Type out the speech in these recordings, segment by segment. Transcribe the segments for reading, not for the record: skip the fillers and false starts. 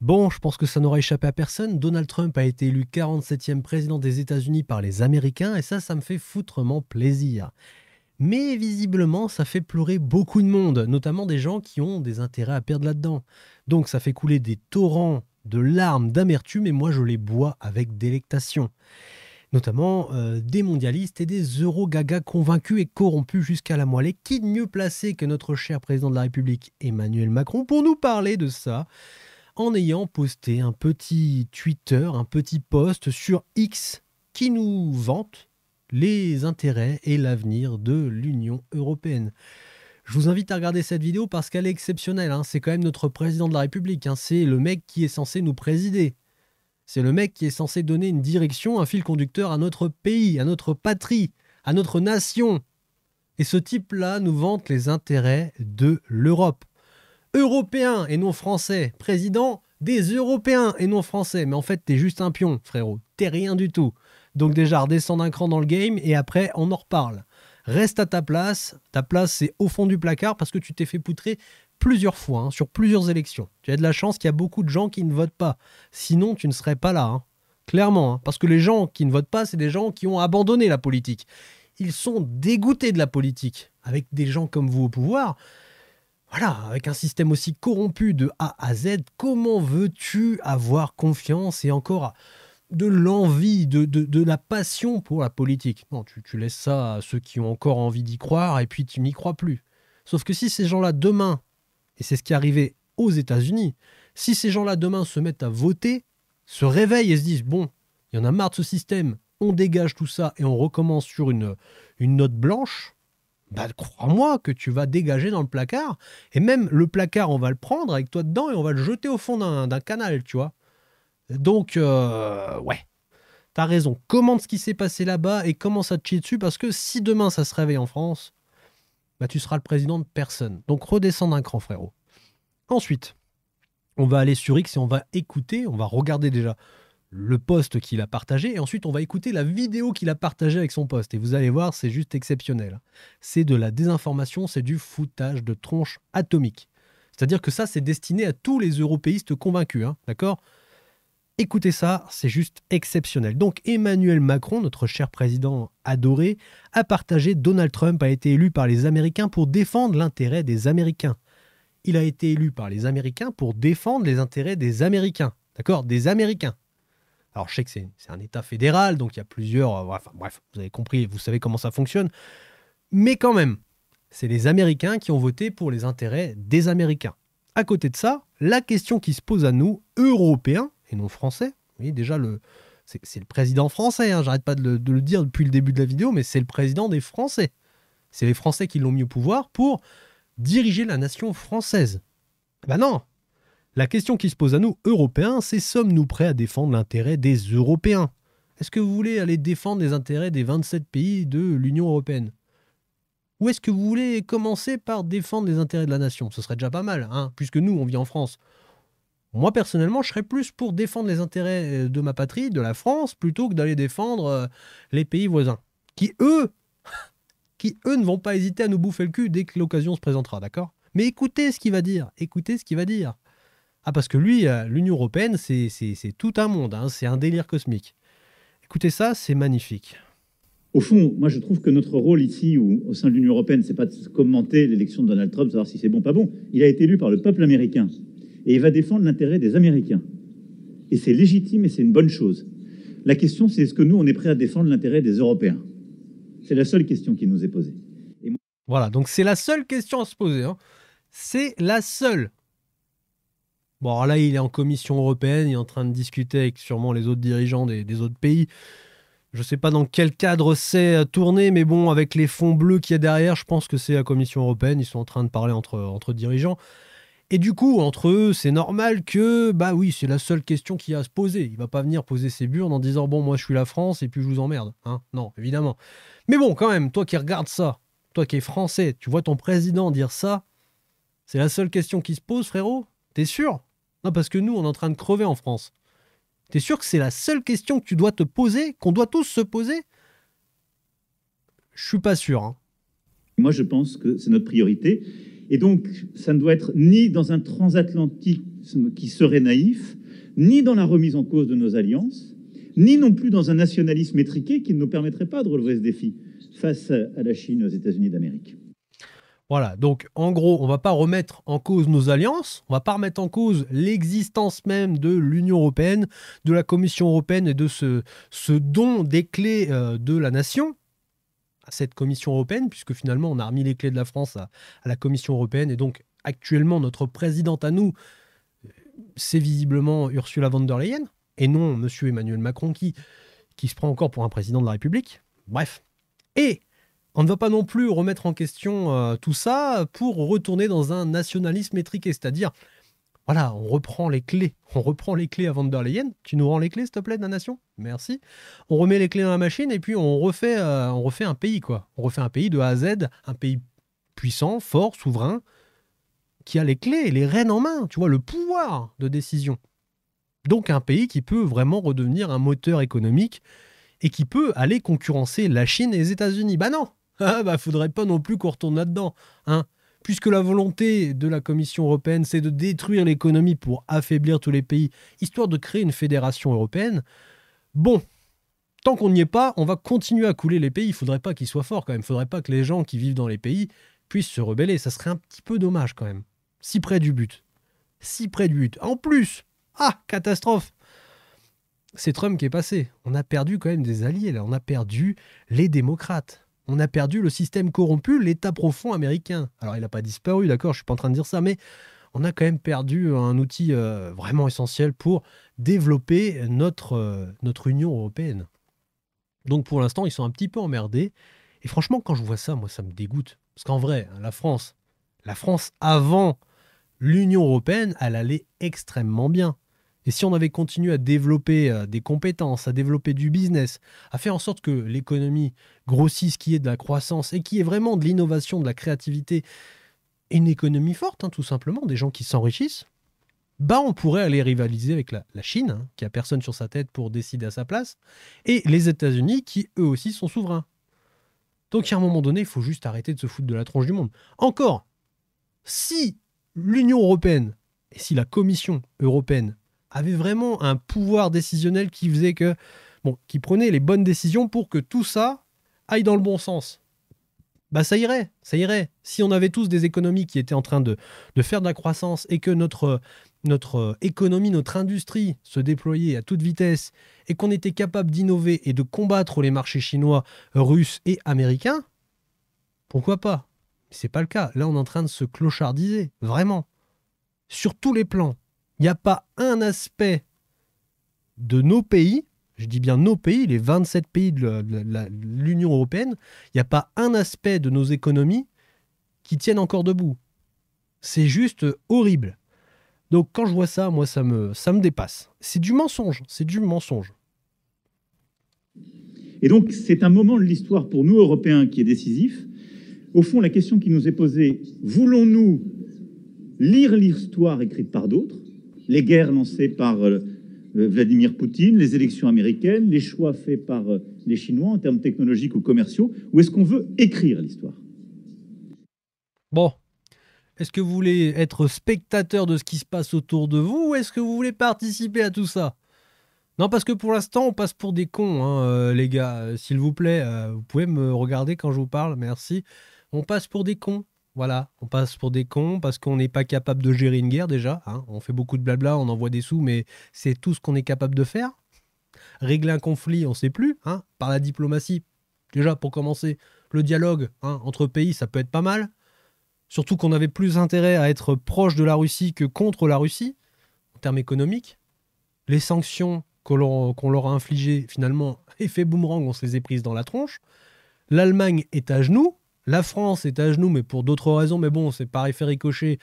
Bon, je pense que ça n'aura échappé à personne. Donald Trump a été élu 47e président des États-Unis par les Américains et ça me fait foutrement plaisir. Mais visiblement, ça fait pleurer beaucoup de monde, notamment des gens qui ont des intérêts à perdre là-dedans. Donc ça fait couler des torrents de larmes, d'amertume et moi je les bois avec délectation. Notamment des mondialistes et des euro-gagas convaincus et corrompus jusqu'à la moelle. Et qui de mieux placé que notre cher président de la République, Emmanuel Macron, pour nous parler de ça en ayant posté un petit Twitter, un petit post sur X qui nous vante les intérêts et l'avenir de l'Union européenne. Je vous invite à regarder cette vidéo parce qu'elle est exceptionnelle, hein. C'est quand même notre président de la République, hein. C'est le mec qui est censé nous présider. C'est le mec qui est censé donner une direction, un fil conducteur à notre pays, à notre patrie, à notre nation. Et ce type-là nous vante les intérêts de l'Europe. Européen et non français, président des Européens et non français. Mais en fait, t'es juste un pion, frérot. T'es rien du tout. Donc déjà, redescends d'un cran dans le game et après, on en reparle. Reste à ta place. Ta place, c'est au fond du placard parce que tu t'es fait poutrer plusieurs fois, hein, sur plusieurs élections. Tu as de la chance qu'il y a beaucoup de gens qui ne votent pas. Sinon, tu ne serais pas là. Hein. Clairement. Hein, parce que les gens qui ne votent pas, c'est des gens qui ont abandonné la politique. Ils sont dégoûtés de la politique. Avec des gens comme vous au pouvoir, voilà, avec un système aussi corrompu de A à Z, comment veux-tu avoir confiance et encore de l'envie, de la passion pour la politique? Non, tu laisses ça à ceux qui ont encore envie d'y croire et puis tu n'y crois plus. Sauf que si ces gens-là demain, et c'est ce qui est arrivé aux États-Unis, si ces gens-là demain se mettent à voter, se réveillent et se disent bon, il y en a marre de ce système, on dégage tout ça et on recommence sur une note blanche, bah, crois-moi que tu vas dégager dans le placard. Et même le placard, on va le prendre avec toi dedans et on va le jeter au fond d'un canal, tu vois. Donc, ouais, t'as raison. Commente ce qui s'est passé là-bas et commence à te chier dessus parce que si demain ça se réveille en France, bah, tu seras le président de personne. Donc, redescends d'un cran, frérot. Ensuite, on va aller sur X et on va écouter, on va regarder déjà le post qu'il a partagé et ensuite on va écouter la vidéo qu'il a partagée avec son post et vous allez voir, c'est juste exceptionnel. C'est de la désinformation, c'est du foutage de tronche atomique. C'est-à-dire que ça, c'est destiné à tous les européistes convaincus, hein, d'accord? Écoutez ça, c'est juste exceptionnel. Donc Emmanuel Macron, notre cher président adoré, a partagé Donald Trump a été élu par les Américains pour défendre l'intérêt des Américains. Il a été élu par les Américains pour défendre les intérêts des Américains. D'accord? Des Américains. Alors, je sais que c'est un État fédéral, donc il y a plusieurs. Enfin, bref, vous avez compris, vous savez comment ça fonctionne. Mais quand même, c'est les Américains qui ont voté pour les intérêts des Américains. À côté de ça, la question qui se pose à nous, Européens, et non Français, oui, déjà, c'est le président français, hein, j'arrête pas de le dire depuis le début de la vidéo, mais c'est le président des Français. C'est les Français qui l'ont mis au pouvoir pour diriger la nation française. Ben non, la question qui se pose à nous, Européens, c'est sommes-nous prêts à défendre l'intérêt des Européens? Est-ce que vous voulez aller défendre les intérêts des 27 pays de l'Union européenne? Ou est-ce que vous voulez commencer par défendre les intérêts de la nation? Ce serait déjà pas mal, hein, puisque nous, on vit en France. Moi, personnellement, je serais plus pour défendre les intérêts de ma patrie, de la France, plutôt que d'aller défendre les pays voisins, qui eux ne vont pas hésiter à nous bouffer le cul dès que l'occasion se présentera, d'accord? Mais écoutez ce qu'il va dire, écoutez ce qu'il va dire. Ah, parce que lui, l'Union européenne, c'est tout un monde, hein, c'est un délire cosmique. Écoutez ça, c'est magnifique. Au fond, moi, je trouve que notre rôle ici, ou au sein de l'Union européenne, c'est pas de commenter l'élection de Donald Trump, savoir si c'est bon, pas bon. Il a été élu par le peuple américain et il va défendre l'intérêt des Américains. Et c'est légitime et c'est une bonne chose. La question, c'est est-ce que nous, on est prêt à défendre l'intérêt des Européens? C'est la seule question qui nous est posée. Voilà, donc c'est la seule question à se poser. Hein. C'est la seule. Bon, alors là, il est en commission européenne, il est en train de discuter avec sûrement les autres dirigeants des autres pays. Je ne sais pas dans quel cadre c'est tourné, mais bon, avec les fonds bleus qu'il y a derrière, je pense que c'est la Commission européenne. Ils sont en train de parler entre dirigeants. Et du coup, entre eux, c'est normal que, bah oui, c'est la seule question qu'il y a à se poser. Il va pas venir poser ses burnes en disant, bon, moi je suis la France et puis je vous emmerde. Hein, non, évidemment. Mais bon, quand même, toi qui regardes ça, toi qui es français, tu vois ton président dire ça, c'est la seule question qui se pose, frérot? T'es sûr? Non, parce que nous, on est en train de crever en France. T'es sûr que c'est la seule question que tu dois te poser, qu'on doit tous se poser? Je suis pas sûr. Hein. Moi, je pense que c'est notre priorité. Et donc, ça ne doit être ni dans un transatlantique qui serait naïf, ni dans la remise en cause de nos alliances, ni non plus dans un nationalisme étriqué qui ne nous permettrait pas de relever ce défi face à la Chine et aux États-Unis d'Amérique. Voilà, donc en gros, on ne va pas remettre en cause nos alliances, on ne va pas remettre en cause l'existence même de l'Union européenne, de la Commission européenne et de ce don des clés de la nation à cette Commission européenne, puisque finalement on a remis les clés de la France à la Commission européenne, et donc actuellement notre présidente à nous, c'est visiblement Ursula von der Leyen, et non monsieur Emmanuel Macron qui se prend encore pour un président de la République. Bref. Et on ne va pas non plus remettre en question tout ça pour retourner dans un nationalisme étriqué, c'est-à-dire, voilà, on reprend les clés à von der Leyen. Tu nous rends les clés, s'il te plaît, de la nation? Merci. On remet les clés dans la machine et puis on refait un pays, quoi. On refait un pays de A à Z, un pays puissant, fort, souverain, qui a les clés, les rênes en main, tu vois, le pouvoir de décision. Donc un pays qui peut vraiment redevenir un moteur économique et qui peut aller concurrencer la Chine et les États-Unis. Bah non, faudrait pas non plus qu'on retourne là-dedans, hein. Puisque la volonté de la Commission européenne, c'est de détruire l'économie pour affaiblir tous les pays, histoire de créer une fédération européenne. Bon, tant qu'on n'y est pas, on va continuer à couler les pays. Il faudrait pas qu'ils soient forts quand même. Il faudrait pas que les gens qui vivent dans les pays puissent se rebeller. Ça serait un petit peu dommage quand même. Si près du but. Si près du but. En plus, catastrophe. C'est Trump qui est passé. On a perdu quand même des alliés là. On a perdu les démocrates. On a perdu le système corrompu, l'État profond américain. Alors il n'a pas disparu, d'accord, je ne suis pas en train de dire ça, mais on a quand même perdu un outil vraiment essentiel pour développer notre Union européenne. Donc pour l'instant, ils sont un petit peu emmerdés. Et franchement, quand je vois ça, moi, ça me dégoûte. Parce qu'en vrai, la France avant l'Union européenne, elle allait extrêmement bien. Et si on avait continué à développer des compétences, à développer du business, à faire en sorte que l'économie grossisse, qu'il y ait de la croissance et qu'il y ait vraiment de l'innovation, de la créativité, et une économie forte, hein, tout simplement, des gens qui s'enrichissent, on pourrait aller rivaliser avec la Chine, hein, qui a personne sur sa tête pour décider à sa place, et les États-Unis, qui eux aussi sont souverains. Donc à un moment donné, il faut juste arrêter de se foutre de la tronche du monde. Encore, si l'Union européenne, et si la Commission européenne avait vraiment un pouvoir décisionnel qui faisait que, qui prenait les bonnes décisions pour que tout ça aille dans le bon sens. Ça irait. Si on avait tous des économies qui étaient en train de faire de la croissance et que notre économie, notre industrie se déployait à toute vitesse et qu'on était capable d'innover et de combattre les marchés chinois, russes et américains, pourquoi pas? Mais c'est pas le cas. Là, on est en train de se clochardiser, vraiment. Sur tous les plans. Il n'y a pas un aspect de nos pays, je dis bien nos pays, les 27 pays de l'Union européenne, il n'y a pas un aspect de nos économies qui tiennent encore debout. C'est juste horrible. Donc quand je vois ça, moi ça me dépasse. C'est du mensonge, Et donc c'est un moment de l'histoire pour nous Européens qui est décisif. Au fond, la question qui nous est posée, voulons-nous lire l'histoire écrite par d'autres? Les guerres lancées par Vladimir Poutine, les élections américaines, les choix faits par les Chinois en termes technologiques ou commerciaux, ou est-ce qu'on veut écrire l'histoire? Bon, est-ce que vous voulez être spectateur de ce qui se passe autour de vous, ou est-ce que vous voulez participer à tout ça? Non, parce que pour l'instant, on passe pour des cons, hein, les gars. S'il vous plaît, vous pouvez me regarder quand je vous parle, merci. On passe pour des cons. Voilà, on passe pour des cons parce qu'on n'est pas capable de gérer une guerre déjà. Hein. On fait beaucoup de blabla, on envoie des sous, mais c'est tout ce qu'on est capable de faire. Régler un conflit, on ne sait plus. Hein. Par la diplomatie, déjà pour commencer, le dialogue entre pays, ça peut être pas mal. Surtout qu'on avait plus intérêt à être proche de la Russie que contre la Russie, en termes économiques. Les sanctions qu'on leur a infligées, finalement, effet boomerang, on se les est prises dans la tronche. L'Allemagne est à genoux. La France est à genoux, mais pour d'autres raisons. Mais bon, c'est par effet ricochet,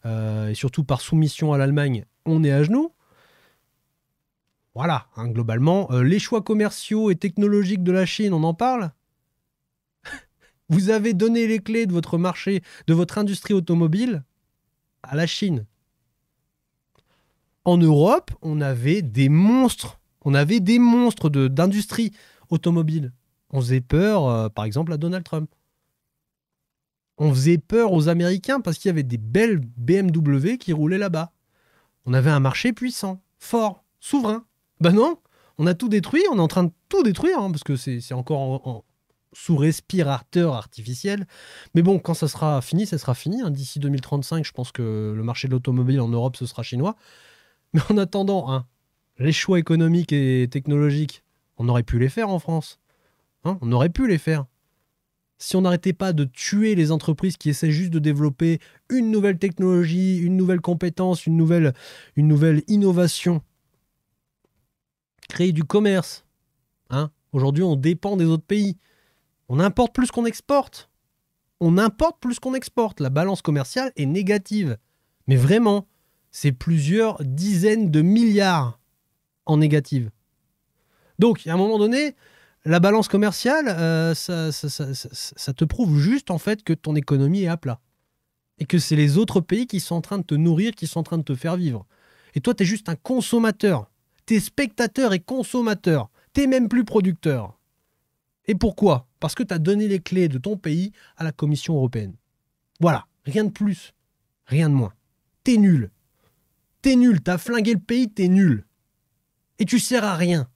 et surtout par soumission à l'Allemagne, on est à genoux. Voilà, globalement. Les choix commerciaux et technologiques de la Chine, on en parle. Vous avez donné les clés de votre marché, de votre industrie automobile à la Chine. En Europe, on avait des monstres. On avait des monstres d'industrie automobile. On faisait peur, par exemple, à Donald Trump. On faisait peur aux Américains parce qu'il y avait des belles BMW qui roulaient là-bas. On avait un marché puissant, fort, souverain. Ben non, on a tout détruit, on est en train de tout détruire, hein, parce que c'est encore sous respirateur artificiel. Mais bon, quand ça sera fini, ça sera fini, hein. D'ici 2035, je pense que le marché de l'automobile en Europe, ce sera chinois. Mais en attendant, hein, les choix économiques et technologiques, on aurait pu les faire en France. Hein, on aurait pu les faire. Si on n'arrêtait pas de tuer les entreprises qui essaient juste de développer une nouvelle technologie, une nouvelle compétence, une nouvelle innovation, créer du commerce. Hein. Aujourd'hui, on dépend des autres pays. On importe plus qu'on exporte. On importe plus qu'on exporte. La balance commerciale est négative. Mais vraiment, c'est plusieurs dizaines de milliards en négative. Donc, à un moment donné, la balance commerciale, ça te prouve juste en fait que ton économie est à plat. Et que c'est les autres pays qui sont en train de te nourrir, qui sont en train de te faire vivre. Et toi, tu es juste un consommateur. Tu es spectateur et consommateur. Tu n'es même plus producteur. Et pourquoi? Parce que tu as donné les clés de ton pays à la Commission européenne. Voilà, rien de plus, rien de moins. T'es nul. T'es nul, t'as flingué le pays, t'es nul. Et tu sers à rien.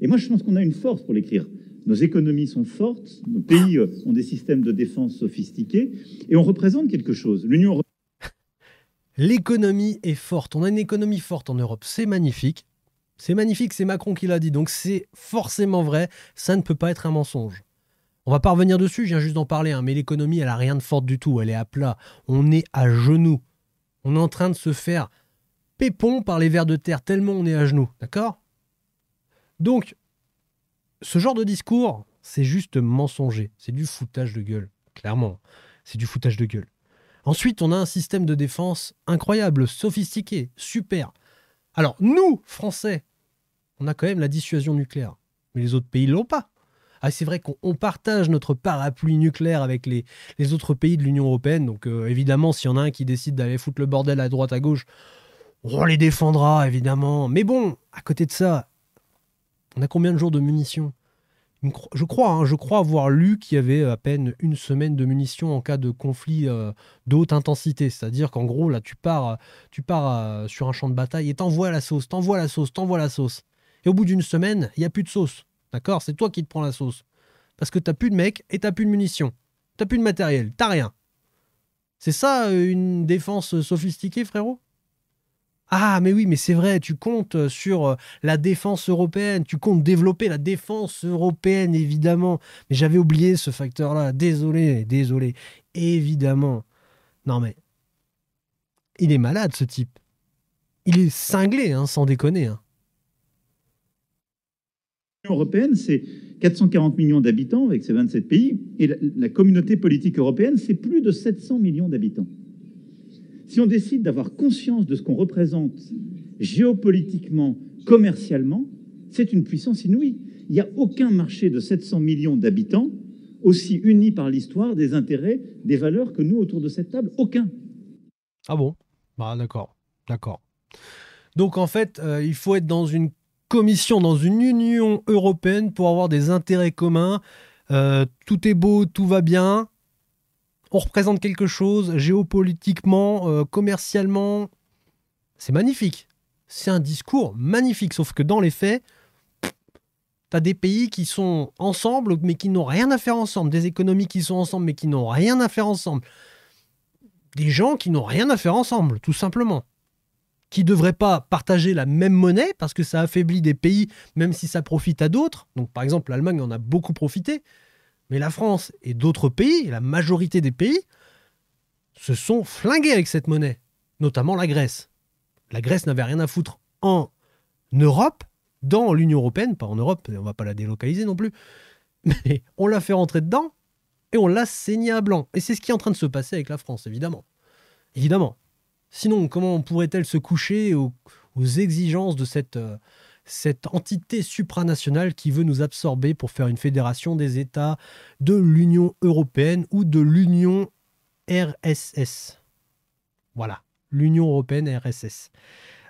Et moi, je pense qu'on a une force pour l'écrire. Nos économies sont fortes, nos pays ont des systèmes de défense sophistiqués, et on représente quelque chose. L'Union européenne... L'économie est forte. On a une économie forte en Europe. C'est magnifique. C'est magnifique, c'est Macron qui l'a dit. Donc c'est forcément vrai. Ça ne peut pas être un mensonge. On va pas revenir dessus, je viens juste d'en parler. Hein, mais l'économie, elle a rien de forte du tout. Elle est à plat. On est à genoux. On est en train de se faire pépon par les vers de terre tellement on est à genoux. D'accord? Donc, ce genre de discours, c'est juste mensonger. C'est du foutage de gueule. Clairement, c'est du foutage de gueule. Ensuite, on a un système de défense incroyable, sophistiqué, super. Alors, nous, Français, on a quand même la dissuasion nucléaire. Mais les autres pays ne l'ont pas. Ah, c'est vrai qu'on partage notre parapluie nucléaire avec les autres pays de l'Union européenne. Donc, évidemment, s'il y en a un qui décide d'aller foutre le bordel à droite, à gauche, on les défendra, évidemment. Mais bon, à côté de ça, on a combien de jours de munitions? Je crois avoir lu qu'il y avait à peine une semaine de munitions en cas de conflit de haute intensité. C'est-à-dire qu'en gros, là, tu pars sur un champ de bataille et t'envoies la sauce, t'envoies la sauce, t'envoies la sauce. Et au bout d'une semaine, il n'y a plus de sauce. D'accord? C'est toi qui te prends la sauce. Parce que t'as plus de mecs et t'as plus de munitions. T'as plus de matériel, t'as rien. C'est ça une défense sophistiquée, frérot? Ah, mais oui, mais c'est vrai, tu comptes sur la défense européenne, tu comptes développer la défense européenne, évidemment. Mais j'avais oublié ce facteur-là, désolé, désolé. Évidemment. Non mais, il est malade ce type. Il est cinglé, hein, sans déconner. Hein. L'Union européenne, c'est 440 millions d'habitants avec ses 27 pays, et la communauté politique européenne, c'est plus de 700 millions d'habitants. Si on décide d'avoir conscience de ce qu'on représente géopolitiquement, commercialement, c'est une puissance inouïe. Il n'y a aucun marché de 700 millions d'habitants aussi uni par l'histoire, des intérêts, des valeurs que nous autour de cette table. Aucun. Ah bon? Bah d'accord, d'accord. Donc en fait, il faut être dans une commission, dans une Union européenne pour avoir des intérêts communs. Tout est beau, tout va bien. On représente quelque chose géopolitiquement, commercialement. C'est magnifique. C'est un discours magnifique. Sauf que dans les faits, tu as des pays qui sont ensemble, mais qui n'ont rien à faire ensemble. Des économies qui sont ensemble, mais qui n'ont rien à faire ensemble. Des gens qui n'ont rien à faire ensemble, tout simplement. Qui ne devraient pas partager la même monnaie, parce que ça affaiblit des pays, même si ça profite à d'autres. Donc, par exemple, l'Allemagne en a beaucoup profité. Mais la France et d'autres pays, la majorité des pays, se sont flingués avec cette monnaie, notamment la Grèce. La Grèce n'avait rien à foutre en Europe, dans l'Union européenne, pas en Europe, on ne va pas la délocaliser non plus, mais on l'a fait rentrer dedans et on l'a saigné à blanc. Et c'est ce qui est en train de se passer avec la France, évidemment. Évidemment. Sinon, comment pourrait-elle se coucher aux exigences de cette entité supranationale qui veut nous absorber pour faire une fédération des États de l'Union européenne ou de l'Union RSS. Voilà, l'Union européenne RSS.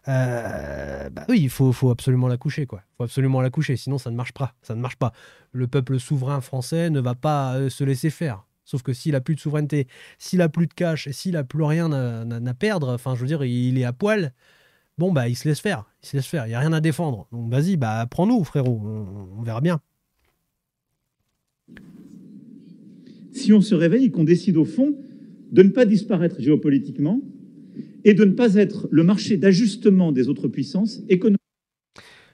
Bah oui, il faut absolument la coucher, quoi. Il faut absolument la coucher, sinon ça ne marche pas. Ça ne marche pas. Le peuple souverain français ne va pas se laisser faire. Sauf que s'il a plus de souveraineté, s'il a plus de cash et s'il a plus rien à perdre, enfin, je veux dire, il est à poil, bon, bah, il se laisse faire. Il se laisse faire. Il n'y a rien à défendre. Donc, vas-y, bah, prends-nous, frérot. On verra bien. Si on se réveille et qu'on décide au fond de ne pas disparaître géopolitiquement et de ne pas être le marché d'ajustement des autres puissances économiques.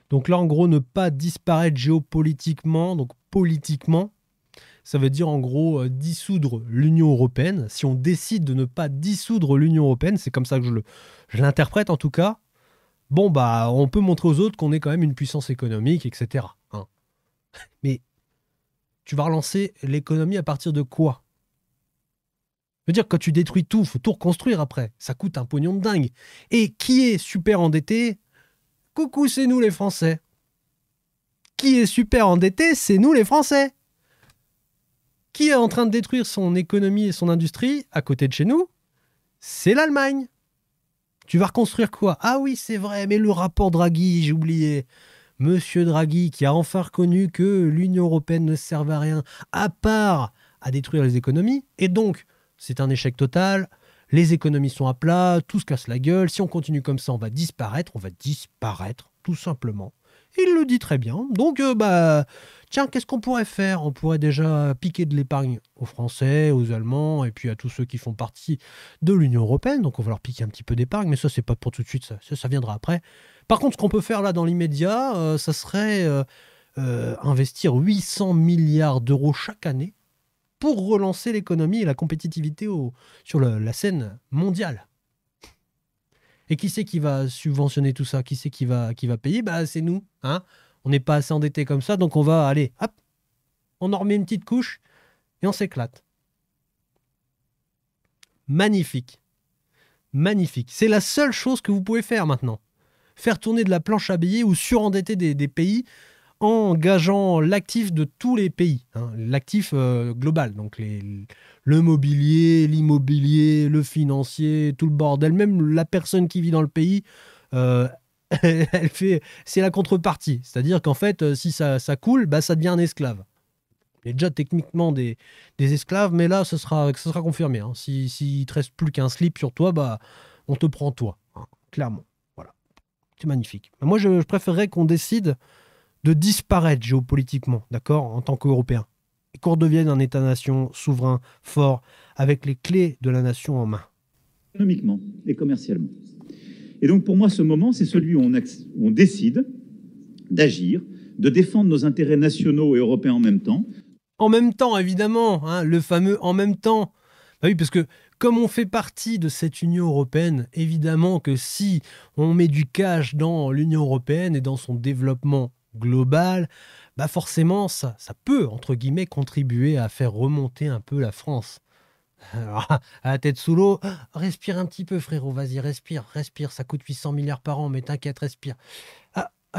Donc là, en gros, ne pas disparaître géopolitiquement, donc politiquement, ça veut dire en gros dissoudre l'Union européenne. Si on décide de ne pas dissoudre l'Union européenne, c'est comme ça que je l'interprète en tout cas, bon, bah, on peut montrer aux autres qu'on est quand même une puissance économique, etc. Hein. Mais tu vas relancer l'économie à partir de quoi? Je veux dire, quand tu détruis tout, il faut tout reconstruire après. Ça coûte un pognon de dingue. Et qui est super endetté? Coucou, c'est nous les Français. Qui est super endetté? C'est nous les Français. Qui est en train de détruire son économie et son industrie à côté de chez nous? C'est l'Allemagne. Tu vas reconstruire quoi? Ah oui, c'est vrai, mais le rapport Draghi, j'ai oublié. Monsieur Draghi qui a enfin reconnu que l'Union européenne ne servait à rien, à part à détruire les économies. Et donc, c'est un échec total. Les économies sont à plat, tout se casse la gueule. Si on continue comme ça, on va disparaître, tout simplement. Il le dit très bien. Donc, tiens, qu'est-ce qu'on pourrait faire? On pourrait déjà piquer de l'épargne aux Français, aux Allemands, et puis à tous ceux qui font partie de l'Union européenne. Donc, on va leur piquer un petit peu d'épargne, mais ça, c'est pas pour tout de suite, ça viendra après. Par contre, ce qu'on peut faire là dans l'immédiat, ça serait investir 800 milliards d'euros chaque année pour relancer l'économie et la compétitivité sur la scène mondiale. Et qui c'est qui va subventionner tout ça? Qui c'est qui va payer? Bah, c'est nous. Hein, on n'est pas assez endettés comme ça, donc on va aller, hop, on en remet une petite couche et on s'éclate. Magnifique. Magnifique. C'est la seule chose que vous pouvez faire maintenant. Faire tourner de la planche à billets ou surendetter des pays en gageant l'actif de tous les pays. Hein, l'actif global, donc le mobilier, l'immobilier, le financier, tout le bordel. Même la personne qui vit dans le pays, c'est la contrepartie. C'est-à-dire qu'en fait, si ça coule, bah, ça devient un esclave. Il y a déjà techniquement des esclaves, mais là, ce sera confirmé. Hein. S'il ne te reste plus qu'un slip sur toi, bah, on te prend toi. Hein, clairement. Voilà. C'est magnifique. Moi, je préférerais qu'on décide de disparaître géopolitiquement, d'accord, en tant qu'Européens. Et qu'on redevienne un État-nation souverain, fort, avec les clés de la nation en main. Économiquement et commercialement. Et donc, pour moi, ce moment, c'est celui où on décide d'agir, de défendre nos intérêts nationaux et européens en même temps. En même temps, évidemment, hein, le fameux « en même temps ». Bah oui, parce que comme on fait partie de cette Union européenne, évidemment que si on met du cash dans l'Union européenne et dans son développement global, bah forcément, ça peut, entre guillemets, contribuer à faire remonter un peu la France. Alors, à la tête sous l'eau, respire un petit peu, frérot, vas-y, respire, ça coûte 800 milliards par an, mais t'inquiète, respire.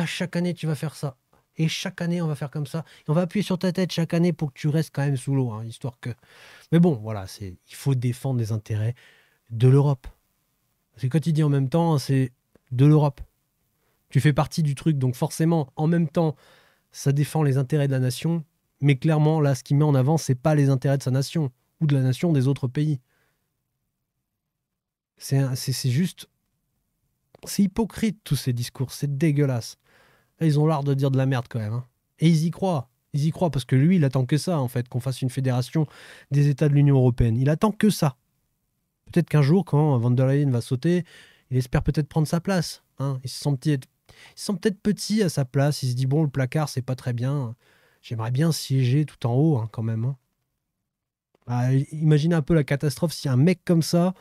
Chaque année, tu vas faire ça. Et chaque année, on va faire comme ça. Et on va appuyer sur ta tête chaque année pour que tu restes quand même sous l'eau, hein, histoire que... Mais bon, voilà, il faut défendre les intérêts de l'Europe. Parce que quand il dit en même temps, c'est de l'Europe. Tu fais partie du truc, donc forcément, en même temps, ça défend les intérêts de la nation. Mais clairement, là, ce qu'il met en avant, c'est pas les intérêts de sa nation ou de la nation des autres pays. C'est juste... C'est hypocrite, tous ces discours. C'est dégueulasse. Là, ils ont l'art de dire de la merde quand même. Hein. Et ils y croient. Ils y croient parce que lui, il attend que ça, en fait, qu'on fasse une fédération des États de l'Union européenne. Il attend que ça. Peut-être qu'un jour, quand Van der Leyen va sauter, il espère peut-être prendre sa place. Hein. Il se sent peut-être petit à sa place. Il se dit, bon, le placard, c'est pas très bien. J'aimerais bien siéger tout en haut, hein, quand même. Hein. Bah, imaginez un peu la catastrophe si un mec comme ça...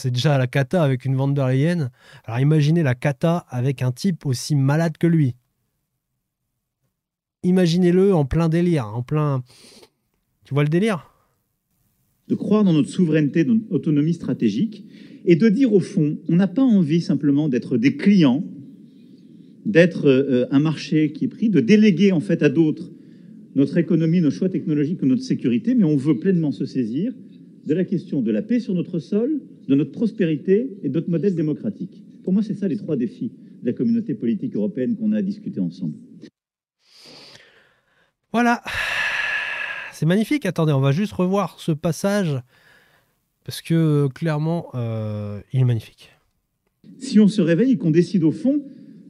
C'est déjà la cata avec une Van der Leyen. Alors imaginez la cata avec un type aussi malade que lui. Imaginez-le en plein délire, en plein... Tu vois le délire? De croire dans notre souveraineté, dans notre autonomie stratégique, et de dire au fond, on n'a pas envie simplement d'être des clients, d'être un marché qui est pris, de déléguer en fait à d'autres notre économie, nos choix technologiques ou notre sécurité, mais on veut pleinement se saisir de la question de la paix sur notre sol, de notre prospérité et de notre modèle démocratique. Pour moi, c'est ça les trois défis de la communauté politique européenne qu'on a à discuter ensemble. Voilà. C'est magnifique. Attendez, on va juste revoir ce passage parce que clairement, il est magnifique. Si on se réveille et qu'on décide au fond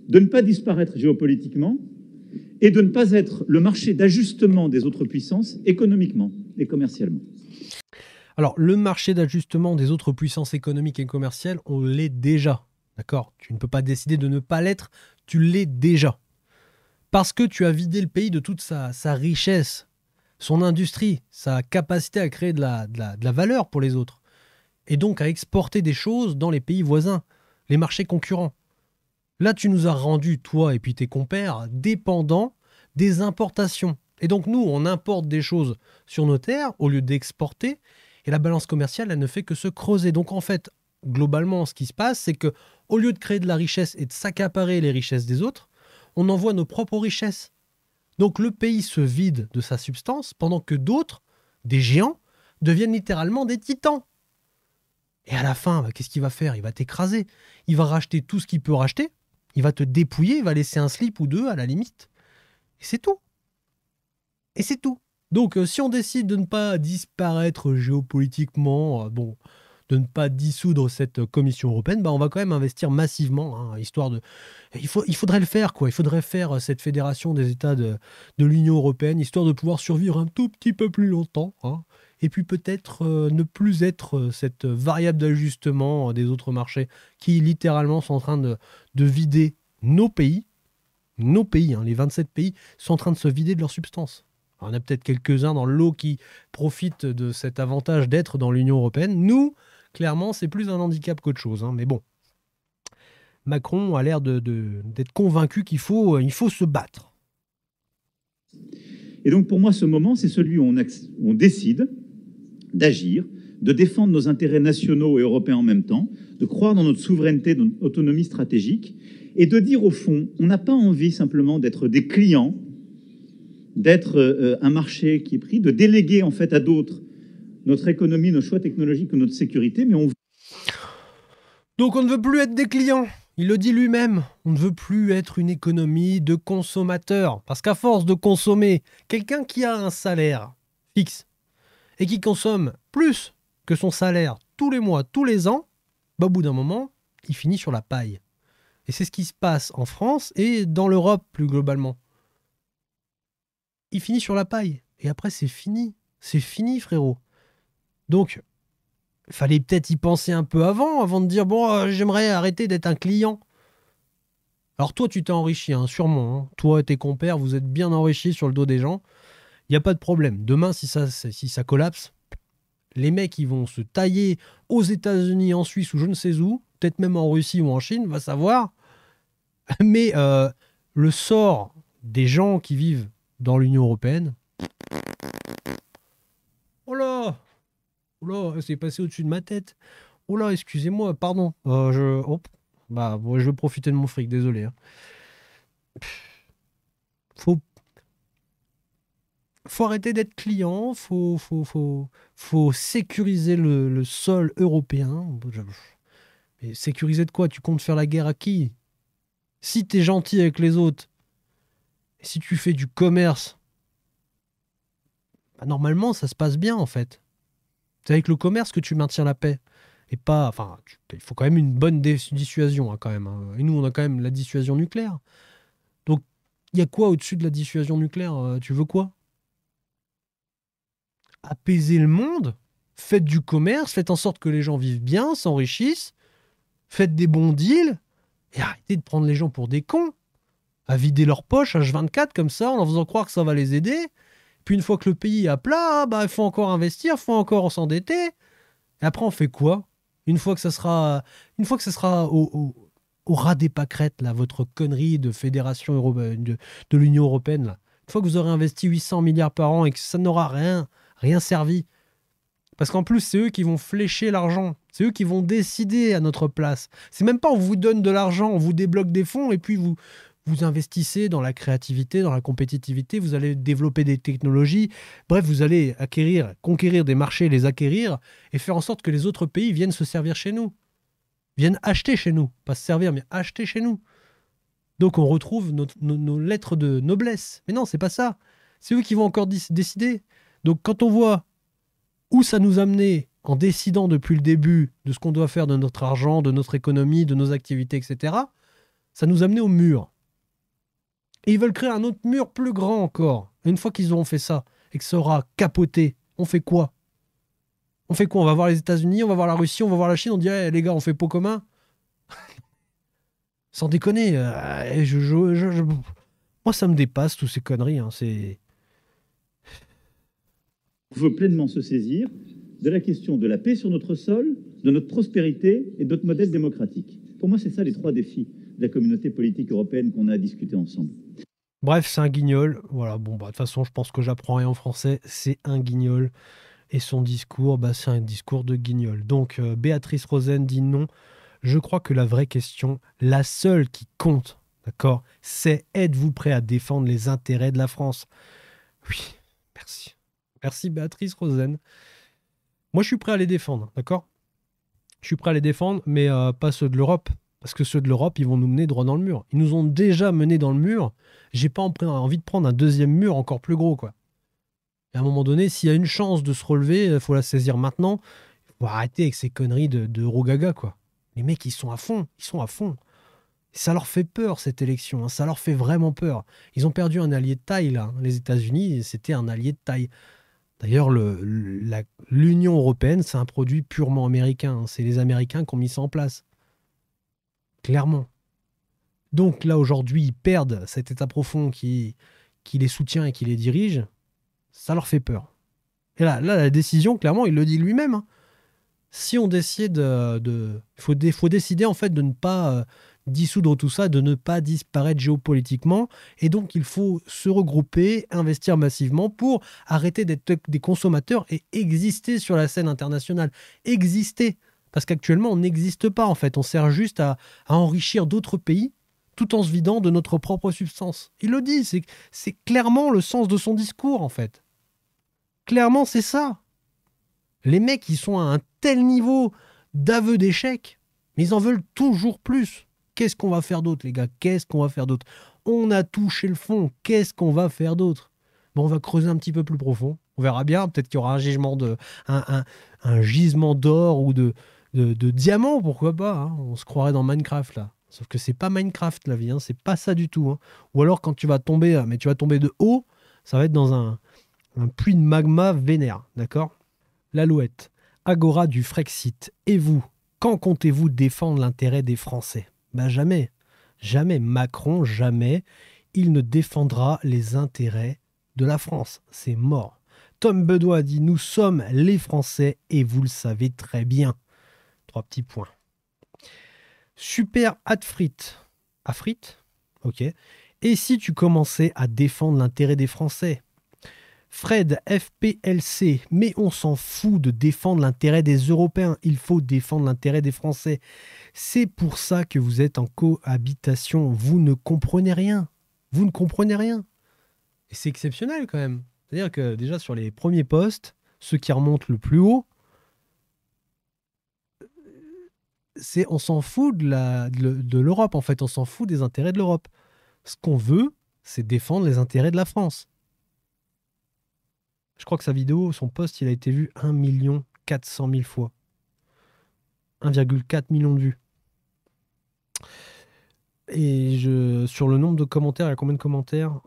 de ne pas disparaître géopolitiquement et de ne pas être le marché d'ajustement des autres puissances économiquement et commercialement. Alors, le marché d'ajustement des autres puissances économiques et commerciales, on l'est déjà. D'accord? Tu ne peux pas décider de ne pas l'être, tu l'es déjà. Parce que tu as vidé le pays de toute sa richesse, son industrie, sa capacité à créer de la valeur pour les autres. Et donc à exporter des choses dans les pays voisins, les marchés concurrents. Là, tu nous as rendus, toi et puis tes compères, dépendants des importations. Et donc nous, on importe des choses sur nos terres au lieu d'exporter. Et la balance commerciale, elle ne fait que se creuser. Donc en fait, globalement, ce qui se passe, c'est que au lieu de créer de la richesse et de s'accaparer les richesses des autres, on envoie nos propres richesses. Donc le pays se vide de sa substance pendant que d'autres, des géants, deviennent littéralement des titans. Et à la fin, qu'est-ce qu'il va faire? Il va t'écraser. Il va racheter tout ce qu'il peut racheter. Il va te dépouiller. Il va laisser un slip ou deux à la limite. Et c'est tout. Et c'est tout. Donc si on décide de ne pas disparaître géopolitiquement, de ne pas dissoudre cette Commission européenne, on va quand même investir massivement, histoire de... Il faudrait le faire, quoi. Il faudrait faire cette fédération des États de l'Union européenne, histoire de pouvoir survivre un tout petit peu plus longtemps. Et puis peut-être ne plus être cette variable d'ajustement des autres marchés qui littéralement sont en train de vider nos pays. Nos pays, les 27 pays, sont en train de se vider de leur substance. Alors, on a peut-être quelques-uns dans le lot qui profitent de cet avantage d'être dans l'Union européenne. Nous, clairement, c'est plus un handicap qu'autre chose. Mais bon, Macron a l'air d'être convaincu qu'il faut se battre. Et donc pour moi, ce moment, c'est celui où on décide d'agir, de défendre nos intérêts nationaux et européens en même temps, de croire dans notre souveraineté, dans notre autonomie stratégique, et de dire au fond, on n'a pas envie simplement d'être des clients, d'être un marché qui est pris, de déléguer en fait à d'autres notre économie, nos choix technologiques ou notre sécurité, mais on... Donc on ne veut plus être des clients. Il le dit lui-même, on ne veut plus être une économie de consommateurs. Parce qu'à force de consommer, quelqu'un qui a un salaire fixe et qui consomme plus que son salaire tous les mois, tous les ans, au bout d'un moment, il finit sur la paille. Et c'est ce qui se passe en France et dans l'Europe plus globalement. Il finit sur la paille. Et après, c'est fini. C'est fini, frérot. Donc, il fallait peut-être y penser un peu avant de dire, j'aimerais arrêter d'être un client. Alors toi, tu t'es enrichi, sûrement. Toi et tes compères, vous êtes bien enrichis sur le dos des gens. Il n'y a pas de problème. Demain, si ça collapse, les mecs, ils vont se tailler aux États-Unis, en Suisse ou je ne sais où, peut-être même en Russie ou en Chine, va savoir. Mais le sort des gens qui vivent dans l'Union européenne... Oh là, c'est passé au-dessus de ma tête. Oh là, excusez-moi, pardon. Je vais profiter de mon fric, désolé. Faut arrêter d'être client, faut sécuriser le sol européen. Mais sécuriser de quoi? Tu comptes faire la guerre à qui? Si t'es gentil avec les autres, et si tu fais du commerce, normalement ça se passe bien en fait. C'est avec le commerce que tu maintiens la paix. Et pas... il faut quand même une bonne dissuasion quand même. Et nous, on a quand même la dissuasion nucléaire. Donc, il y a quoi au-dessus de la dissuasion nucléaire? Tu veux quoi? Apaiser le monde? Faites du commerce, faites en sorte que les gens vivent bien, s'enrichissent, faites des bons deals, et arrêtez de prendre les gens pour des cons, à vider leurs poches H24 comme ça, en leur faisant croire que ça va les aider. Puis une fois que le pays est à plat, il faut encore investir, il faut encore s'endetter. Et après, on fait quoi? Une fois que ça sera au ras des pâquerettes, là, votre connerie de fédération de l'Union européenne, là. Une fois que vous aurez investi 800 milliards par an et que ça n'aura rien servi. Parce qu'en plus, c'est eux qui vont flécher l'argent. C'est eux qui vont décider à notre place. C'est même pas on vous donne de l'argent, on vous débloque des fonds et puis vous investissez dans la créativité, dans la compétitivité, vous allez développer des technologies. Bref, vous allez conquérir des marchés, les acquérir et faire en sorte que les autres pays viennent se servir chez nous. Viennent acheter chez nous. Pas se servir, mais acheter chez nous. Donc on retrouve nos lettres de noblesse. Mais non, c'est pas ça. C'est eux qui vont encore décider. Donc quand on voit où ça nous a mené en décidant depuis le début de ce qu'on doit faire de notre argent, de notre économie, de nos activités, etc., ça nous a mené au mur. Et ils veulent créer un autre mur plus grand encore. Et une fois qu'ils auront fait ça et que ça aura capoté, on fait quoi? On fait quoi? On va voir les États-Unis, on va voir la Russie, on va voir la Chine, on dit hey, les gars, on fait pot commun? Sans déconner, moi ça me dépasse toutes ces conneries. Hein, c'est... On veut pleinement se saisir de la question de la paix sur notre sol, de notre prospérité et de notre modèle démocratique. Pour moi, c'est ça les trois défis de la communauté politique européenne qu'on a à discuter ensemble. Bref, c'est un guignol. Voilà, bon, bah, de toute façon, je pense que j'apprends rien en français. C'est un guignol. Et son discours, bah, c'est un discours de guignol. Donc, Béatrice Rosen dit non. Je crois que la vraie question, la seule qui compte, d'accord, c'est êtes-vous prêt à défendre les intérêts de la France? Oui, merci. Merci Béatrice Rosen. Moi, je suis prêt à les défendre, d'accord? Je suis prêt à les défendre, mais pas ceux de l'Europe. Parce que ceux de l'Europe, ils vont nous mener droit dans le mur. Ils nous ont déjà menés dans le mur. J'ai pas envie de prendre un deuxième mur encore plus gros, quoi. Et à un moment donné, s'il y a une chance de se relever, il faut la saisir maintenant. Il faut arrêter avec ces conneries de Rogaga, quoi. Les mecs, ils sont à fond. Ils sont à fond. Ça leur fait peur, cette élection. Hein. Ça leur fait vraiment peur. Ils ont perdu un allié de taille, là. Les États-Unis, c'était un allié de taille. D'ailleurs, l'Union européenne, c'est un produit purement américain. Hein. C'est les Américains qui ont mis ça en place. Clairement. Donc là, aujourd'hui, ils perdent cet État profond qui les soutient et qui les dirige. Ça leur fait peur. Et là la décision, clairement, il le dit lui-même. Hein. Si on décide faut décider en fait de ne pas dissoudre tout ça, de ne pas disparaître géopolitiquement. Et donc, il faut se regrouper, investir massivement pour arrêter d'être des consommateurs et exister sur la scène internationale. Exister. Parce qu'actuellement, on n'existe pas en fait. On sert juste à enrichir d'autres pays tout en se vidant de notre propre substance. Il le dit, c'est clairement le sens de son discours en fait. Clairement, c'est ça. Les mecs, ils sont à un tel niveau d'aveu d'échec, mais ils en veulent toujours plus. Qu'est-ce qu'on va faire d'autre, les gars? Qu'est-ce qu'on va faire d'autre? On a touché le fond. Qu'est-ce qu'on va faire d'autre? Bon, on va creuser un petit peu plus profond. On verra bien. Peut-être qu'il y aura un gisement d'or ou de diamants, pourquoi pas. Hein. On se croirait dans Minecraft, là. Sauf que c'est pas Minecraft, la vie. Hein. C'est pas ça du tout. Hein. Ou alors, quand tu vas tomber, mais tu vas tomber de haut, ça va être dans un puits de magma vénère. D'accord? L'Alouette. Agora du Frexit. Et vous, quand comptez-vous défendre l'intérêt des Français? Ben jamais. Jamais. Macron, jamais. Il ne défendra les intérêts de la France. C'est mort. Tom Bedoya dit « Nous sommes les Français et vous le savez très bien. » 3 petits points. Super Atfrit. Afrit? Ok. Et si tu commençais à défendre l'intérêt des Français? Fred FPLC, mais on s'en fout de défendre l'intérêt des Européens, il faut défendre l'intérêt des Français. C'est pour ça que vous êtes en cohabitation, vous ne comprenez rien. Vous ne comprenez rien. Et c'est exceptionnel quand même. C'est-à-dire que déjà sur les premiers postes, ceux qui remontent le plus haut, on s'en fout de l'Europe en fait, on s'en fout des intérêts de l'Europe. Ce qu'on veut, c'est défendre les intérêts de la France. Je crois que sa vidéo, son post, il a été vu 1 400 000 fois. 1,4 million de vues. Et sur le nombre de commentaires, il y a combien de commentaires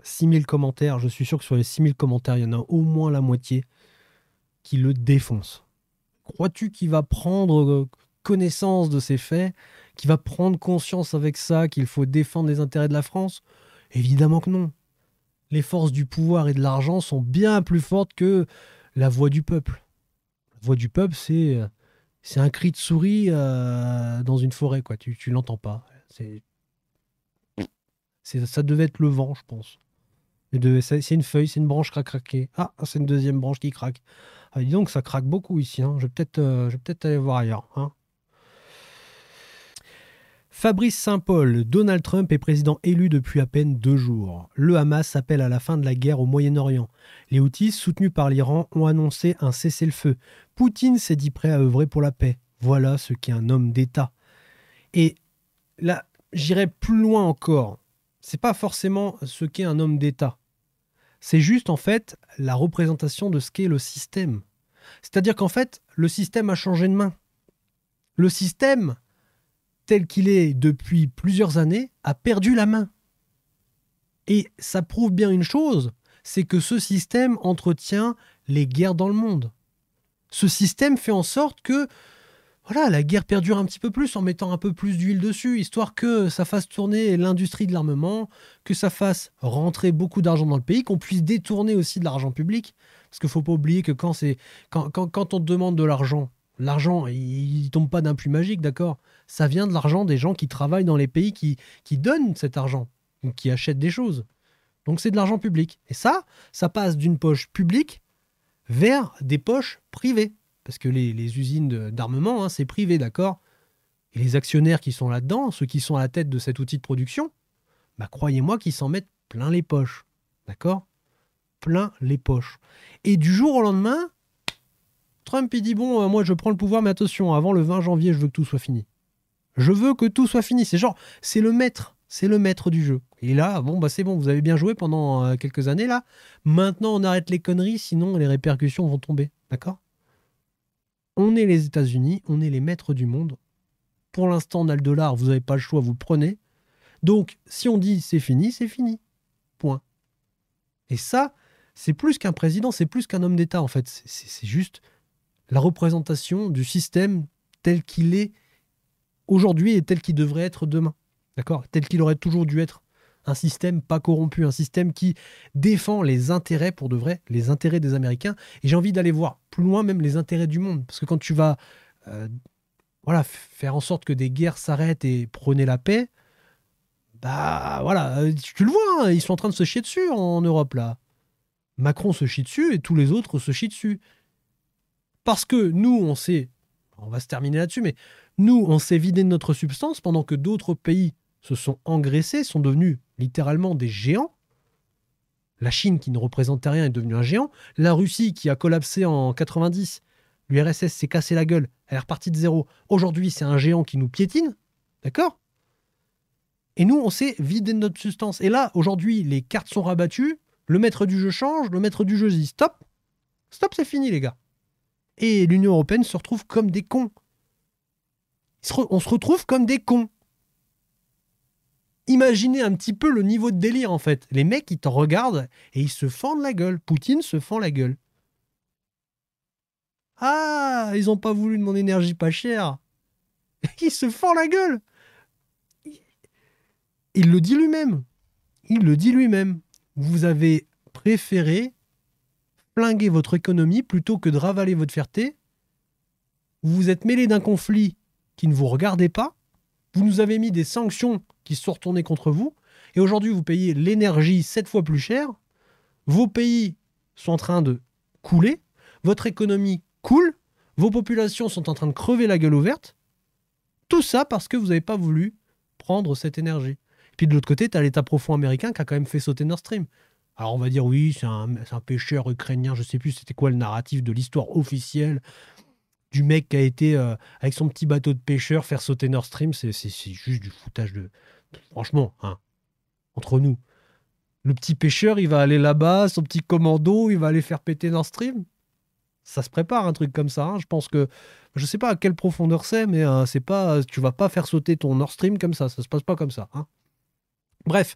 6 000 commentaires. Je suis sûr que sur les 6 000 commentaires, il y en a au moins la moitié qui le défoncent. Crois-tu qu'il va prendre connaissance de ces faits, qu'il va prendre conscience avec ça, qu'il faut défendre les intérêts de la France? Évidemment que non. Les forces du pouvoir et de l'argent sont bien plus fortes que la voix du peuple. La voix du peuple, c'est un cri de souris dans une forêt, quoi. Tu l'entends pas. Ça devait être le vent, je pense. C'est une feuille, c'est une branche qui a craqué. Ah, c'est une deuxième branche qui craque. Ah, dis donc, ça craque beaucoup ici. Hein. Je vais peut-être aller voir ailleurs. Hein. Fabrice Saint-Paul, Donald Trump est président élu depuis à peine 2 jours. Le Hamas appelle à la fin de la guerre au Moyen-Orient. Les Houthis, soutenus par l'Iran, ont annoncé un cessez-le-feu. Poutine s'est dit prêt à œuvrer pour la paix. Voilà ce qu'est un homme d'État. Et là, j'irai plus loin encore. C'est pas forcément ce qu'est un homme d'État. c'est juste en fait la représentation de ce qu'est le système. C'est-à-dire qu'en fait, le système a changé de main. Le système, tel qu'il est depuis plusieurs années, a perdu la main. Et ça prouve bien une chose, c'est que ce système entretient les guerres dans le monde. Ce système fait en sorte que voilà, la guerre perdure un petit peu plus en mettant un peu plus d'huile dessus, histoire que ça fasse tourner l'industrie de l'armement, que ça fasse rentrer beaucoup d'argent dans le pays, qu'on puisse détourner aussi de l'argent public. Parce qu'il ne faut pas oublier que quand on te demande de l'argent, l'argent, il ne tombe pas d'un pluie magique, d'accord? Ça vient de l'argent des gens qui travaillent dans les pays qui donnent cet argent, ou qui achètent des choses. Donc c'est de l'argent public. Et ça passe d'une poche publique vers des poches privées. Parce que les usines d'armement, hein, c'est privé, d'accord? Et les actionnaires qui sont là-dedans, ceux qui sont à la tête de cet outil de production, bah, croyez-moi qu'ils s'en mettent plein les poches. D'accord? Plein les poches. Et du jour au lendemain, Trump, il dit, bon, moi je prends le pouvoir, mais attention, avant le 20 janvier, je veux que tout soit fini. Je veux que tout soit fini. C'est genre, c'est le maître du jeu. Et là, bon, bah c'est bon, vous avez bien joué pendant quelques années, là. Maintenant, on arrête les conneries, sinon les répercussions vont tomber. D'accord? On est les États-Unis, on est les maîtres du monde. Pour l'instant, on a le dollar, vous n'avez pas le choix, vous le prenez. Donc, si on dit c'est fini, c'est fini. Point. Et ça, c'est plus qu'un président, c'est plus qu'un homme d'État, en fait. C'est juste la représentation du système tel qu'il est aujourd'hui et tel qu'il devrait être demain. D'accord? Tel qu'il aurait toujours dû être. Un système pas corrompu, un système qui défend les intérêts, pour de vrai, les intérêts des Américains. Et j'ai envie d'aller voir plus loin même les intérêts du monde. Parce que quand tu vas voilà, faire en sorte que des guerres s'arrêtent et prôner la paix, bah voilà, tu le vois, hein, ils sont en train de se chier dessus en Europe, là. Macron se chie dessus et tous les autres se chient dessus. Parce que nous, on va se terminer là-dessus, mais nous, on s'est vidé de notre substance pendant que d'autres pays se sont engraissés, sont devenus littéralement des géants. La Chine, qui ne représentait rien, est devenue un géant. La Russie, qui a collapsé en 90, l'URSS s'est cassé la gueule, elle est repartie de zéro. Aujourd'hui, c'est un géant qui nous piétine. D'accord? Et nous, on s'est vidé de notre substance. Et là, aujourd'hui, les cartes sont rabattues, le maître du jeu change, le maître du jeu dit stop. Stop, c'est fini, les gars. Et l'Union européenne se retrouve comme des cons. On se retrouve comme des cons. Imaginez un petit peu le niveau de délire, en fait. Les mecs, ils te regardent et ils se fendent la gueule. Poutine se fend la gueule. Ah, ils n'ont pas voulu de mon énergie pas chère. Il se fend la gueule. Il le dit lui-même. Il le dit lui-même. Vous avez préféré flinguer votre économie plutôt que de ravaler votre fierté. Vous vous êtes mêlé d'un conflit qui ne vous regardait pas. Vous nous avez mis des sanctions qui se sont retournées contre vous. Et aujourd'hui, vous payez l'énergie 7 fois plus cher. Vos pays sont en train de couler. Votre économie coule. Vos populations sont en train de crever la gueule ouverte. Tout ça parce que vous n'avez pas voulu prendre cette énergie. Et puis de l'autre côté, tu as l'État profond américain qui a quand même fait sauter Nord Stream. Alors on va dire oui, c'est un pêcheur ukrainien, je sais plus c'était quoi le narratif de l'histoire officielle du mec qui a été avec son petit bateau de pêcheur faire sauter Nord Stream, c'est juste du foutage de... Franchement, hein, entre nous. Le petit pêcheur, il va aller là-bas, son petit commando, il va aller faire péter Nord Stream. Ça se prépare un truc comme ça. Hein. Je pense que... Je sais pas à quelle profondeur c'est, mais c'est pas, tu vas pas faire sauter ton Nord Stream comme ça. Ça se passe pas comme ça. Hein. Bref,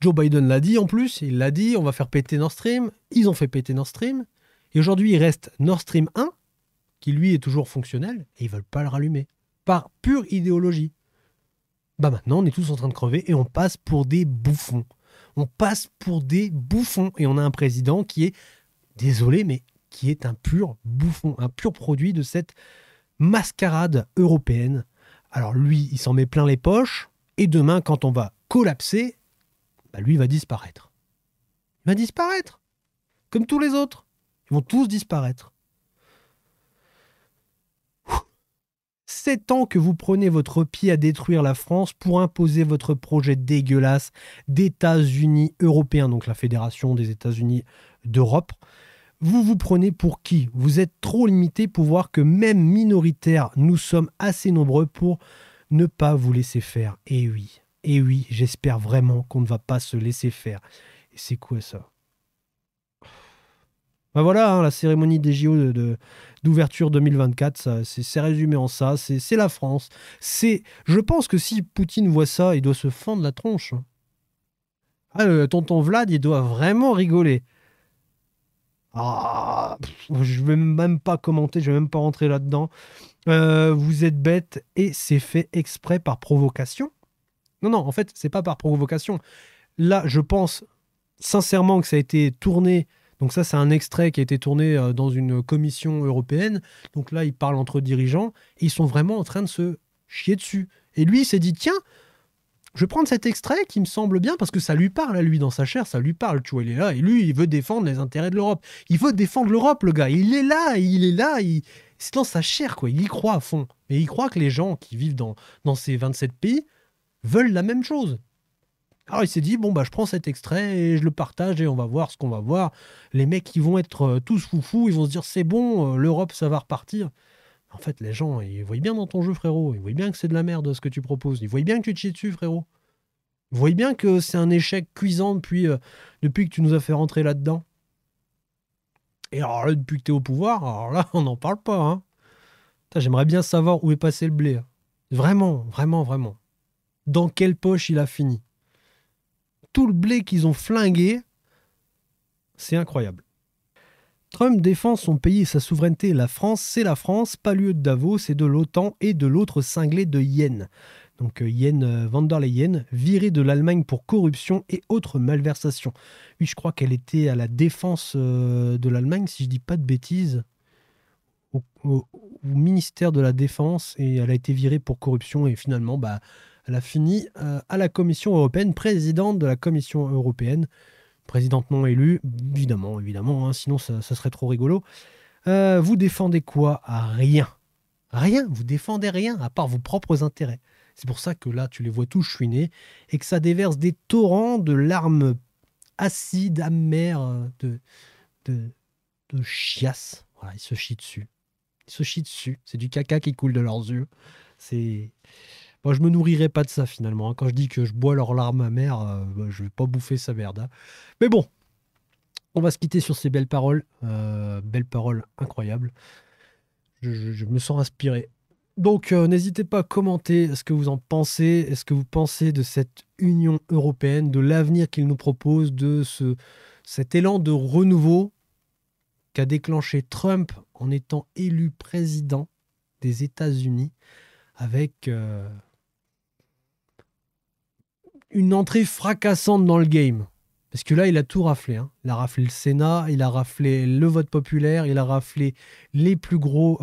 Joe Biden l'a dit en plus. Il l'a dit, on va faire péter Nord Stream. Ils ont fait péter Nord Stream. Et aujourd'hui, il reste Nord Stream 1, qui lui est toujours fonctionnel, et ils veulent pas le rallumer. Par pure idéologie. Bah maintenant, on est tous en train de crever et on passe pour des bouffons. On passe pour des bouffons. Et on a un président qui est, désolé, mais qui est un pur bouffon, un pur produit de cette mascarade européenne. Alors lui, il s'en met plein les poches, et demain, quand on va collapser, bah lui, il va disparaître. Il va disparaître. Comme tous les autres. Ils vont tous disparaître. 7 ans que vous prenez votre pied à détruire la France pour imposer votre projet dégueulasse d'États-Unis européens, donc la Fédération des États-Unis d'Europe. Vous vous prenez pour qui? Vous êtes trop limité pour voir que même minoritaires, nous sommes assez nombreux pour ne pas vous laisser faire. Et oui, j'espère vraiment qu'on ne va pas se laisser faire. Et c'est quoi ça? Bah voilà, hein, la cérémonie des JO d'ouverture 2024, c'est résumé en ça. C'est la France. Je pense que si Poutine voit ça, il doit se fendre la tronche, hein. Ah, le tonton Vlad, il doit vraiment rigoler. Ah, je vais même pas commenter, je vais même pas rentrer là-dedans. Vous êtes bête et c'est fait exprès par provocation. Non, non, en fait, c'est pas par provocation. Là, je pense sincèrement que ça a été tourné. Donc ça, c'est un extrait qui a été tourné dans une commission européenne. Donc là, ils parlent entre dirigeants et ils sont vraiment en train de se chier dessus. Et lui, il s'est dit, tiens, je vais prendre cet extrait qui me semble bien parce que ça lui parle à lui dans sa chair, ça lui parle, tu vois, il est là et lui, il veut défendre les intérêts de l'Europe. Il veut défendre l'Europe, le gars. Il est là, c'est dans sa chair, quoi. Il y croit à fond. Et il croit que les gens qui vivent dans ces 27 pays veulent la même chose. Alors il s'est dit, bon, bah, je prends cet extrait et je le partage et on va voir ce qu'on va voir. Les mecs, ils vont être tous foufous, ils vont se dire, c'est bon, l'Europe, ça va repartir. En fait, les gens, ils voient bien dans ton jeu, frérot. Ils voient bien que c'est de la merde ce que tu proposes. Ils voient bien que tu te chies dessus, frérot. Ils voient bien que c'est un échec cuisant depuis que tu nous as fait rentrer là-dedans. Et alors là, depuis que tu es au pouvoir, alors là, on n'en parle pas, hein. Putain, j'aimerais bien savoir où est passé le blé, hein. Vraiment, vraiment, vraiment. Dans quelle poche il a fini? Tout le blé qu'ils ont flingué, c'est incroyable. Trump défend son pays et sa souveraineté. La France, c'est la France, pas lieu de Davos, c'est de l'OTAN et de l'autre cinglé de Yen. Donc Yen van der Leyen, virée de l'Allemagne pour corruption et autres malversations. Oui, je crois qu'elle était à la défense de l'Allemagne, si je dis pas de bêtises, au ministère de la Défense, et elle a été virée pour corruption et finalement, bah, elle a fini à la Commission européenne, présidente de la Commission européenne. Présidente non élue, évidemment, évidemment, hein, sinon ça serait trop rigolo. Vous défendez quoi? Rien. Rien, vous défendez rien, à part vos propres intérêts. C'est pour ça que là, tu les vois tous chouiner, et que ça déverse des torrents de larmes acides, amères, de, de chiasse. Voilà, ils se chient dessus. Ils se chient dessus. C'est du caca qui coule de leurs yeux. C'est... Moi, je me nourrirai pas de ça, finalement, hein. Quand je dis que je bois leurs larmes amères, bah, je vais pas bouffer sa merde, hein. Mais bon, on va se quitter sur ces belles paroles incroyables. Je me sens inspiré. Donc, n'hésitez pas à commenter ce que vous en pensez. Est-ce que vous pensez de cette Union européenne, de l'avenir qu'il nous propose, cet élan de renouveau qu'a déclenché Trump en étant élu président des États-Unis avec une entrée fracassante dans le game. Parce que là, il a tout raflé, hein. Il a raflé le Sénat, il a raflé le vote populaire, il a raflé les plus gros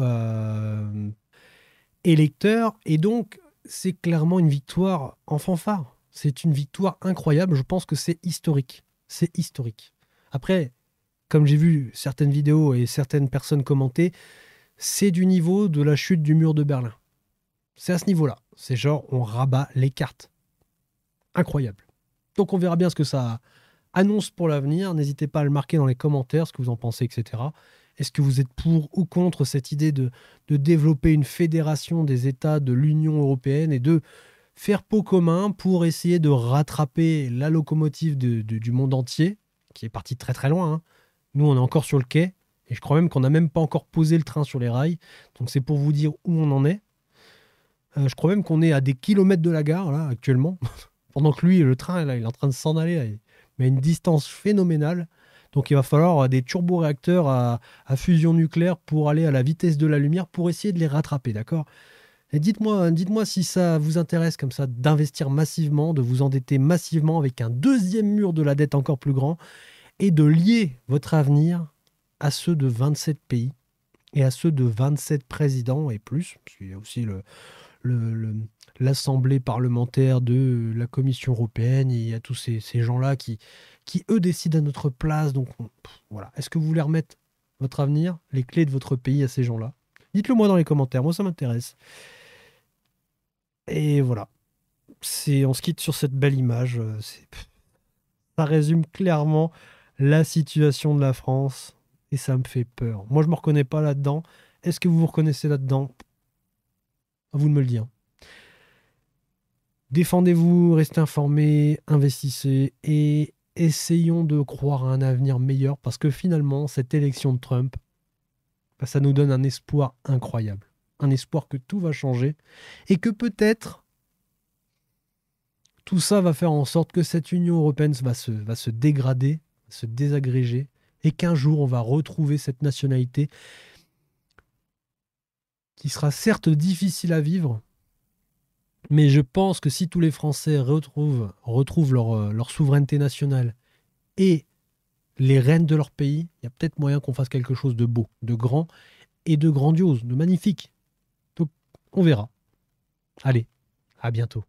électeurs. Et donc, c'est clairement une victoire en fanfare. C'est une victoire incroyable. Je pense que c'est historique. C'est historique. Après, comme j'ai vu certaines vidéos et certaines personnes commenter, c'est du niveau de la chute du mur de Berlin. C'est à ce niveau-là. C'est genre, on rabat les cartes. Incroyable. Donc, on verra bien ce que ça annonce pour l'avenir. N'hésitez pas à le marquer dans les commentaires, ce que vous en pensez, etc. Est-ce que vous êtes pour ou contre cette idée de développer une fédération des États de l'Union européenne et de faire pot commun pour essayer de rattraper la locomotive du monde entier, qui est partie très très loin, hein. Nous, on est encore sur le quai, et je crois même qu'on n'a même pas encore posé le train sur les rails. Donc c'est pour vous dire où on en est. Je crois même qu'on est à des kilomètres de la gare, là, actuellement. Pendant que lui, le train, là, il est en train de s'en aller, mais à une distance phénoménale. Donc il va falloir des turboréacteurs à fusion nucléaire pour aller à la vitesse de la lumière pour essayer de les rattraper, d'accord? Et dites-moi si ça vous intéresse comme ça d'investir massivement, de vous endetter massivement avec un deuxième mur de la dette encore plus grand et de lier votre avenir à ceux de 27 pays et à ceux de 27 présidents et plus, parce qu'il y a aussi le- le- l'Assemblée parlementaire de la Commission européenne, il y a tous ces gens-là qui, eux, décident à notre place. Donc, voilà. Est-ce que vous voulez remettre votre avenir, les clés de votre pays à ces gens-là? Dites-le moi dans les commentaires, moi ça m'intéresse. Et voilà. On se quitte sur cette belle image. Ça résume clairement la situation de la France et ça me fait peur. Moi, je me reconnais pas là-dedans. Est-ce que vous vous reconnaissez là-dedans? À vous de me le dire. Défendez-vous, restez informés, investissez et essayons de croire à un avenir meilleur parce que finalement, cette élection de Trump, bah, ça nous donne un espoir incroyable. Un espoir que tout va changer et que peut-être tout ça va faire en sorte que cette Union européenne va se dégrader, se désagréger et qu'un jour on va retrouver cette nationalité qui sera certes difficile à vivre, mais je pense que si tous les Français retrouvent leur souveraineté nationale et les rênes de leur pays, il y a peut-être moyen qu'on fasse quelque chose de beau, de grand et de grandiose, de magnifique. Donc, on verra. Allez, à bientôt.